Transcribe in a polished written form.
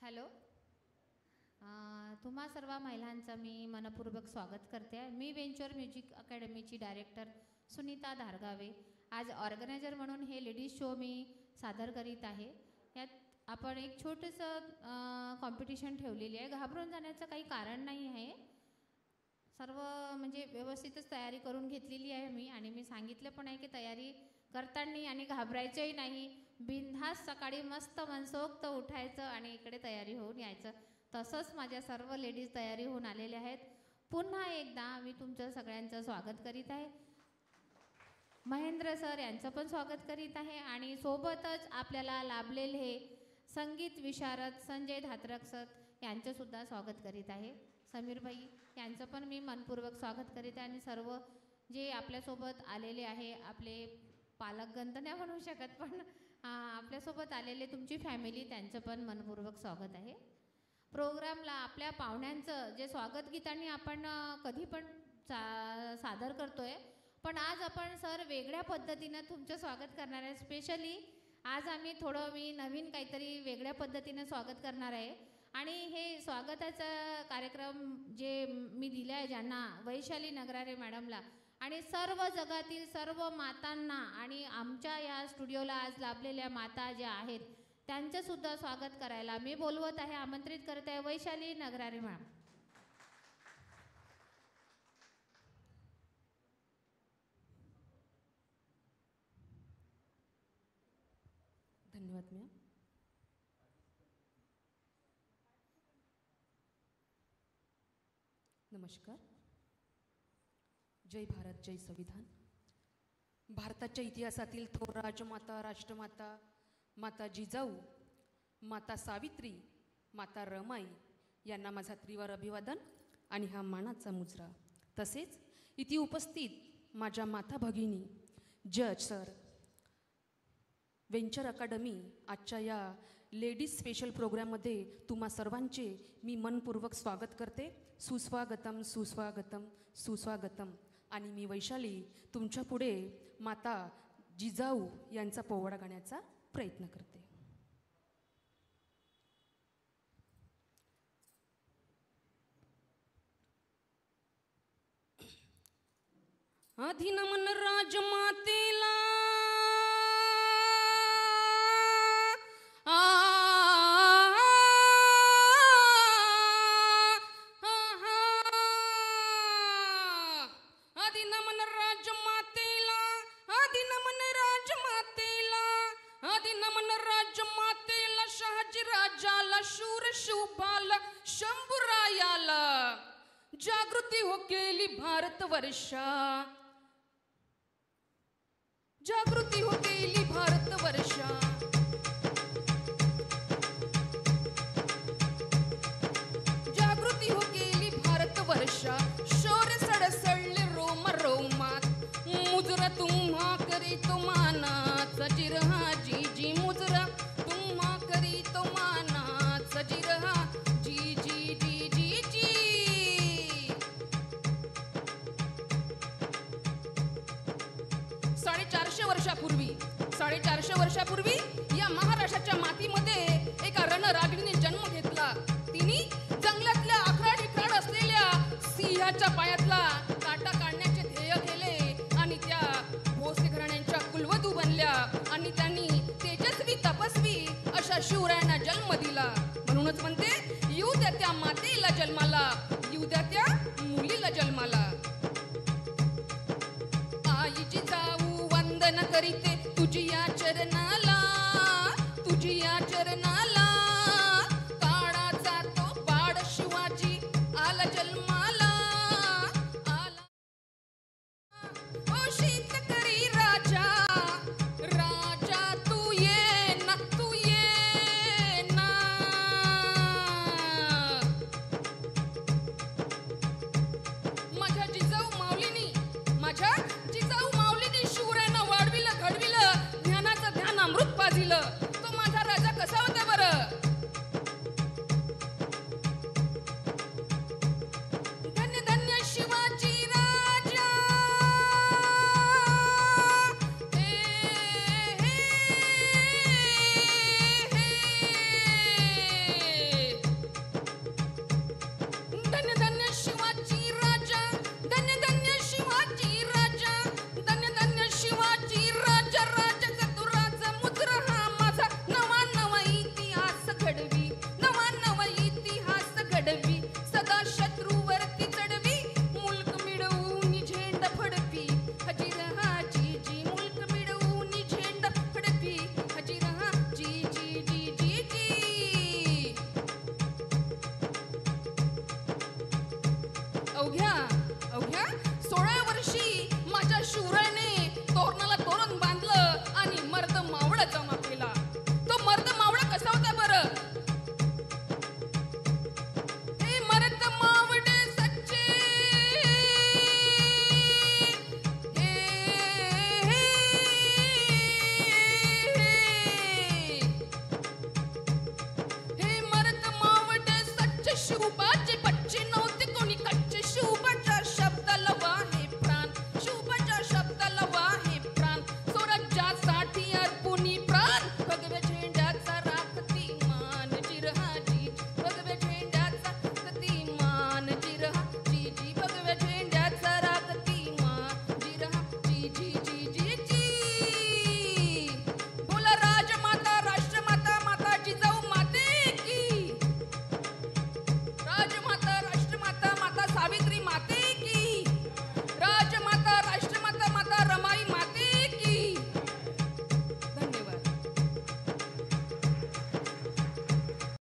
Hello, तुम्हा सर्व महिलांचं मी मनपूर्वक स्वागत करते. मी venture music अकॅडमीची director Sunita Dhargave. आज ऑर्गनायझर म्हणून हे लेडीज शो मी सादर करीत आहे. यात आपण एक छोटंसं कॉम्पिटिशन ठेवलेली आहे. घाबरून जाण्याचं काही कारण नाही आहे. सर्व म्हणजे व्यवस्थितच तयारी करून घेतलेली आहे मी, आणि मी सांगितलं पण आहे की तयारी करताना आणि घाबरायचंही नाही. बिनधास्त सकाळी मस्त मनसोक्त उठायचं आणि इकडे तयारी होऊन यायचं. तसंच माझ्या सर्व लेडीज तयारी होऊन आलेल्या आहेत. पुन्हा एकदा मी तुमचं सगळ्यांचं स्वागत करीत आहे. महेंद्र सर यांचं पण स्वागत करीत आहे, आणि सोबतच आपल्याला लाभलेले हे संगीत विशारद संजय धात्रक सर यांचंसुद्धा स्वागत करीत आहे. समीर भाई यांचं पण मी मनपूर्वक स्वागत करीत आहे. आणि सर्व जे आपल्यासोबत आलेले आहे, आपले पालकगण नाही म्हणू शकत, पण आपल्यासोबत आलेले तुमची फॅमिली, त्यांचं पण मनपूर्वक स्वागत आहे. प्रोग्रामला आपल्या पाहुण्यांचं जे स्वागत गीतांनी आपण कधी पण सादर करतोय, पण आज आपण सर वेगळ्या पद्धतीनं तुमचं स्वागत करणार आहे. स्पेशली आज आम्ही मी नवीन काहीतरी वेगळ्या पद्धतीनं स्वागत करणार आहे. आणि हे स्वागताचा कार्यक्रम जे मी दिला आहे ज्यांना, वैशाली नगरारे मॅडमला आणि सर्व जगातील सर्व मातांना, आणि आमच्या या स्टुडिओला आज लाभलेल्या माता ज्या आहेत त्यांचंसुद्धा स्वागत करायला मी बोलवत आहे, आमंत्रित करत आहे वैशाली नगरारे मॅडम. धन्यवाद मॅम. नमस्कार. जय भारत, जय संविधान. भारताच्या इतिहासातील थोर राजमाता, राष्ट्रमाता, माता जिजाऊ, माता सावित्री, माता रमाई यांना माझा त्रिवार अभिवादन आणि हा मानाचा मुजरा. तसेच इथे उपस्थित माझ्या माता भगिनी, जज सर, वेंचर अकॅडमी आजच्या या लेडीज स्पेशल प्रोग्राममध्ये तुम्हा सर्वांचे मी मनपूर्वक स्वागत करते. सुस्वागतम, सुस्वागतम, सुस्वागतम. आणि मी वैशाली तुमच्या पुढे माता जिजाऊ यांचा पोवाडा गाण्याचा प्रयत्न करते. आधी नमन राजमातेला, आधी नमन राजमातेला, आधी नमन राजमातेला, आधी नमन राजमातेला, शहाजी राजाला, शूर शुभाला, शंभूरायाला. जागृती हो केली भारतवर्षा, जागृती हो केली भारतवर्षा. जागृती हो केली भारतवर्षा. शौर्य सडसडले रोम रोमात, मुजरा तुम्हा करी तो मानाचा जिरहा जी जी. मुजरा तुम्हा करी तो मानाचा जिरहा जी जी जी जी जी. 450 वर्षापूर्वी या महाराष्ट्राच्या मातीमध्ये एका रणरागिणीने जन्म घेतला. तिने जंगलातल्या आखराड असलेल्या सिंहाच्या पायातला काटा काढण्याचे ध्येय केले, आणि त्या भोसले घराण्यांच्या कुलवधू बनल्या, आणि त्यांनी तेजस्वी तपस्वी अशा शिवरायांना जन्म दिला. म्हणूनच म्हणते